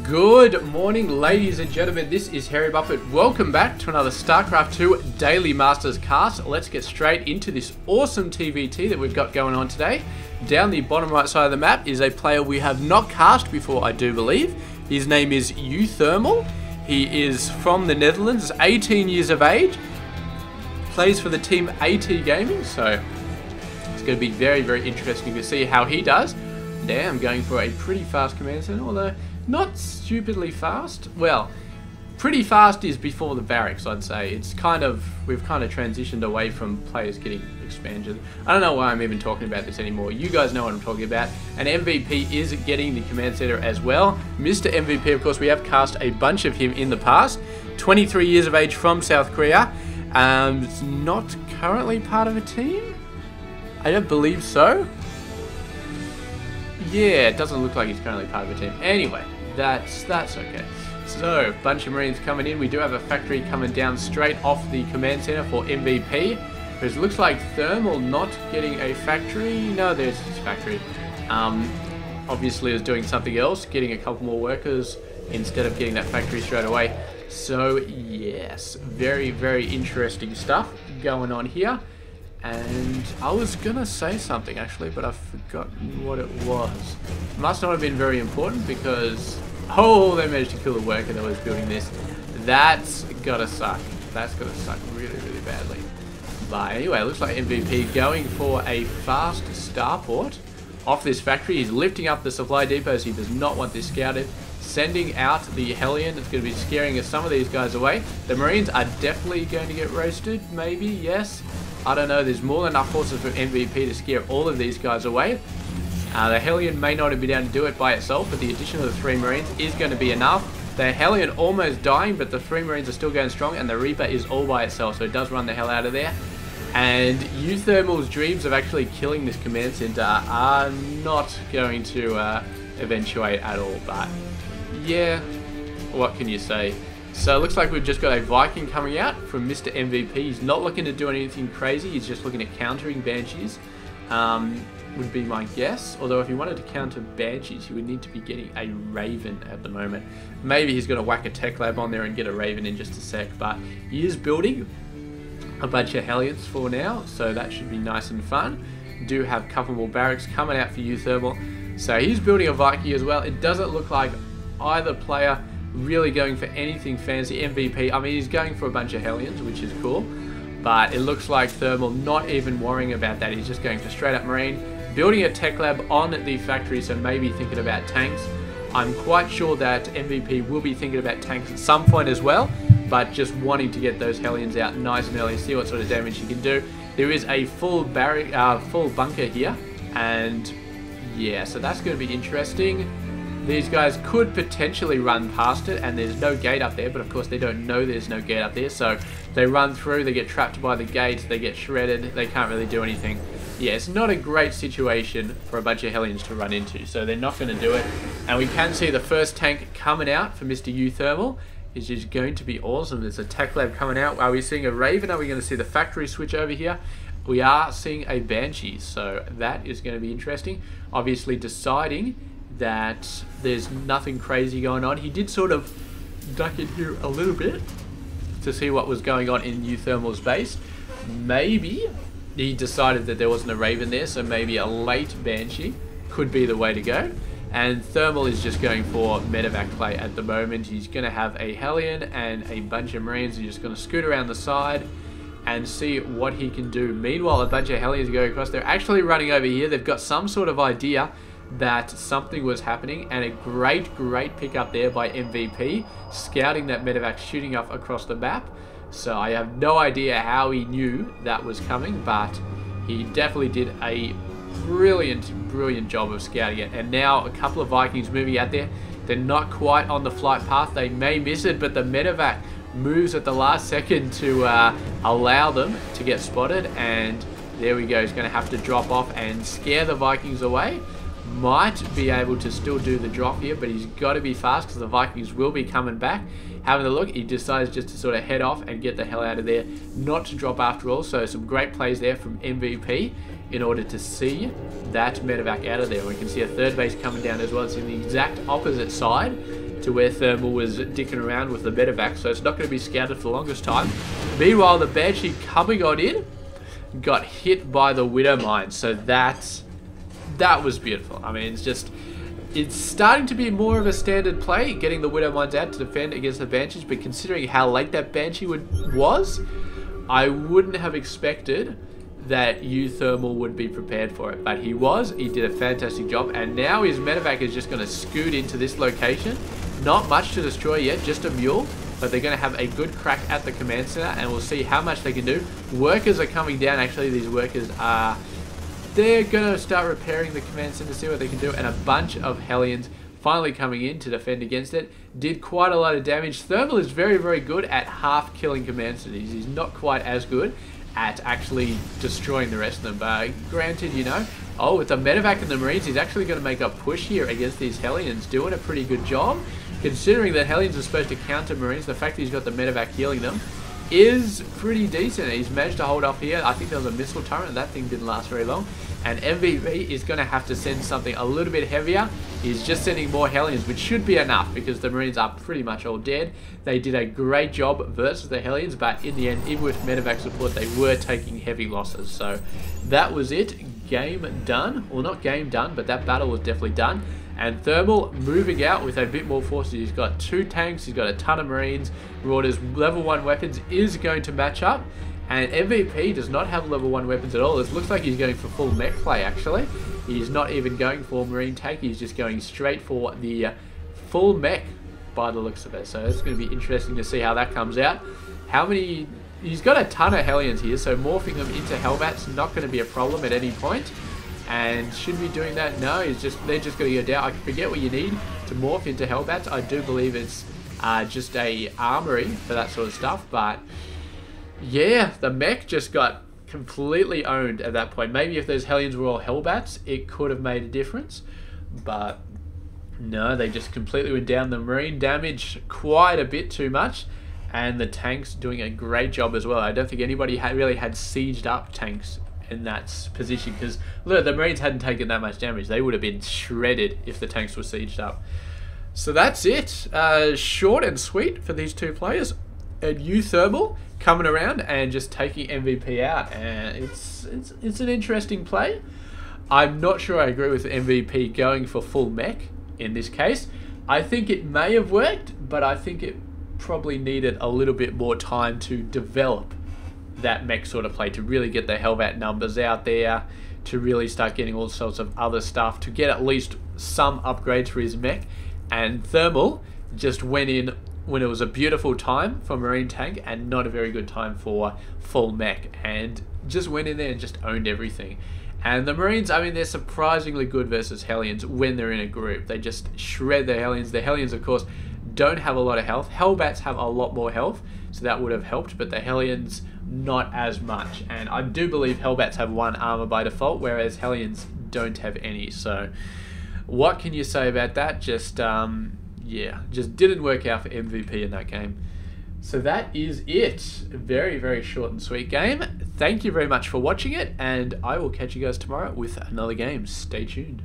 Good morning, ladies and gentlemen. This is Harry Buffett. Welcome back to another Starcraft 2 Daily Masters cast. Let's get straight into this awesome TvT that we've got going on today. Down the bottom right side of the map is a player we have not cast before, I do believe. His name is uThermal. He is from the Netherlands, 18 years of age, plays for the team AT Gaming, so it's going to be very, very interesting to see how he does. Damn, going for a pretty fast command center, although not stupidly fast. Well, pretty fast is before the barracks, I'd say. It's kind of, we've kind of transitioned away from players getting expansion. I don't know why I'm even talking about this anymore. You guys know what I'm talking about. And MVP is getting the command center as well. Mr. MVP, of course, we have cast a bunch of him in the past. 23 years of age from South Korea. Not currently part of a team? I don't believe so. Yeah, it doesn't look like he's currently part of a team. Anyway, that's okay. So, bunch of Marines coming in. We do have a factory coming down straight off the command center for MVP. It looks like Thermal not getting a factory. No, there's his factory. Obviously is doing something else, getting a couple more workers instead of getting that factory straight away. So, yes, very, very interesting stuff going on here. And I was gonna say something actually, but I've forgotten what it was. Must not have been very important because, oh, they managed to kill the worker that was building this. That's gotta suck. That's gotta suck really, really badly. But anyway, it looks like MVP going for a fast starport off this factory. He's lifting up the supply depots. He does not want this scouted. Sending out the Hellion. It's going to be scaring some of these guys away. The Marines are definitely going to get roasted, maybe, yes. I don't know, there's more than enough forces for MVP to scare all of these guys away. The Hellion may not be able to do it by itself, but the addition of the 3 Marines is going to be enough. The Hellion almost dying, but the 3 Marines are still going strong, and the Reaper is all by itself, so it does run the hell out of there. And uThermal's dreams of actually killing this command center are not going to eventuate at all, but yeah, what can you say? So it looks like we've just got a Viking coming out from Mr. MVP. He's not looking to do anything crazy. He's just looking at countering Banshees, would be my guess. Although if he wanted to counter Banshees, he would need to be getting a Raven at the moment. Maybe he's going to whack a Tech Lab on there and get a Raven in just a sec. But he is building a bunch of Hellions for now, so that should be nice and fun. Do have a couple more barracks coming out for uThermal. So he's building a Viking as well. It doesn't look like either player really going for anything fancy. MVP, I mean, he's going for a bunch of Hellions, which is cool, but it looks like Thermal not even worrying about that. He's just going for straight up Marine, building a Tech Lab on the factory, so maybe thinking about tanks. I'm quite sure that MVP will be thinking about tanks at some point as well, but just wanting to get those Hellions out nice and early, see what sort of damage he can do. There is a full bunker here, and yeah, so that's going to be interesting. These guys could potentially run past it, and there's no gate up there, but of course they don't know there's no gate up there, so they run through, they get trapped by the gate, they get shredded, they can't really do anything. Yeah, it's not a great situation for a bunch of Hellions to run into, so they're not going to do it. And we can see the first tank coming out for Mr. uThermal, which is going to be awesome. There's a Tech Lab coming out. Are we seeing a Raven? Are we going to see the factory switch over here? We are seeing a Banshee, so that is going to be interesting. Obviously deciding that there's nothing crazy going on. He did sort of duck in here a little bit to see what was going on in uThermal's base. Maybe he decided that there wasn't a Raven there, so maybe a late Banshee could be the way to go. And Thermal is just going for medevac play at the moment. He's going to have a Hellion and a bunch of Marines. He's just going to scoot around the side and see what he can do. Meanwhile, a bunch of Hellions are going across. They're actually running over here. They've got some sort of idea that something was happening, and a great pick up there by MVP, scouting that medevac, shooting up across the map. So I have no idea how he knew that was coming, but he definitely did a brilliant job of scouting it. And now a couple of Vikings moving out there. They're not quite on the flight path. They may miss it, but the medevac moves at the last second to allow them to get spotted, and there we go. He's going to have to drop off and scare the Vikings away. Might be able to still do the drop here, but he's got to be fast because the Vikings will be coming back. Having a look, he decides just to sort of head off and get the hell out of there, not to drop after all. So some great plays there from MVP in order to see that medevac out of there. We can see a third base coming down as well. It's in the exact opposite side to where Thermal was dicking around with the medevac, so it's not going to be scouted for the longest time. Meanwhile, the Banshee coming on in got hit by the Widow Mine, so that was beautiful. I mean, it's starting to be more of a standard play, getting the Widow Mines out to defend against the Banshees, but considering how late that Banshee was, I wouldn't have expected that uThermal would be prepared for it, but he was. He did a fantastic job, and now his medevac is just going to scoot into this location. Not much to destroy yet, just a mule, but they're going to have a good crack at the command center, and we'll see how much they can do. Workers are coming down. Actually, these workers are... they're going to start repairing the command center, see what they can do, and a bunch of Hellions finally coming in to defend against it. Did quite a lot of damage. Thermal is very, very good at half killing command centers. He's not quite as good at actually destroying the rest of them, but granted, you know, with the medevac and the Marines, he's actually going to make a push here against these Hellions, doing a pretty good job. Considering that Hellions are supposed to counter Marines, the fact that he's got the medevac healing them is pretty decent. He's managed to hold off here. I think there was a missile turret, and that thing didn't last very long. And MVP is going to have to send something a little bit heavier. He's just sending more Hellions, which should be enough because the Marines are pretty much all dead. They did a great job versus the Hellions, but in the end, even with medevac support, they were taking heavy losses. So that was it. Game done. Well, not game done, but that battle was definitely done. And Thermal moving out with a bit more forces. He's got 2 tanks, he's got a ton of Marines. Marauders level 1 weapons is going to match up. And MVP does not have level 1 weapons at all. It looks like he's going for full mech play, actually. He's not even going for Marine tank. He's just going straight for the full mech by the looks of it. So it's going to be interesting to see how that comes out. How many... he's got a ton of Hellions here, so morphing them into Hellbats not going to be a problem at any point. And should be doing that? No, they're just going to go down. I forget what you need to morph into Hellbats. I do believe it's just a armory for that sort of stuff, but yeah, the mech just got completely owned at that point. Maybe if those Hellions were all Hellbats, it could have made a difference, but no, they just completely went down. The Marine damage quite a bit too much, and the tanks doing a great job as well. I don't think anybody really had sieged up tanks in that position, because look, the Marines hadn't taken that much damage. They would have been shredded if the tanks were sieged up. So that's it. Short and sweet for these two players. And uThermal coming around and just taking MVP out, and it's an interesting play. I'm not sure I agree with MVP going for full mech in this case. I think it may have worked, but I think it probably needed a little bit more time to develop that mech sort of play, to really get the Hellbat numbers out there, to really start getting all sorts of other stuff, to get at least some upgrades for his mech. And Thermal just went in when it was a beautiful time for Marine tank and not a very good time for full mech, and just went in there and just owned everything. And the Marines, I mean, they're surprisingly good versus Hellions when they're in a group. They just shred the Hellions. The Hellions, of course, don't have a lot of health. Hellbats have a lot more health, so that would have helped, but the Hellions not as much. And I do believe Hellbats have 1 armor by default, whereas Hellions don't have any. So what can you say about that? Just yeah, just didn't work out for MVP in that game. So that is it. Very, very short and sweet game. Thank you very much for watching it, and I will catch you guys tomorrow with another game. Stay tuned.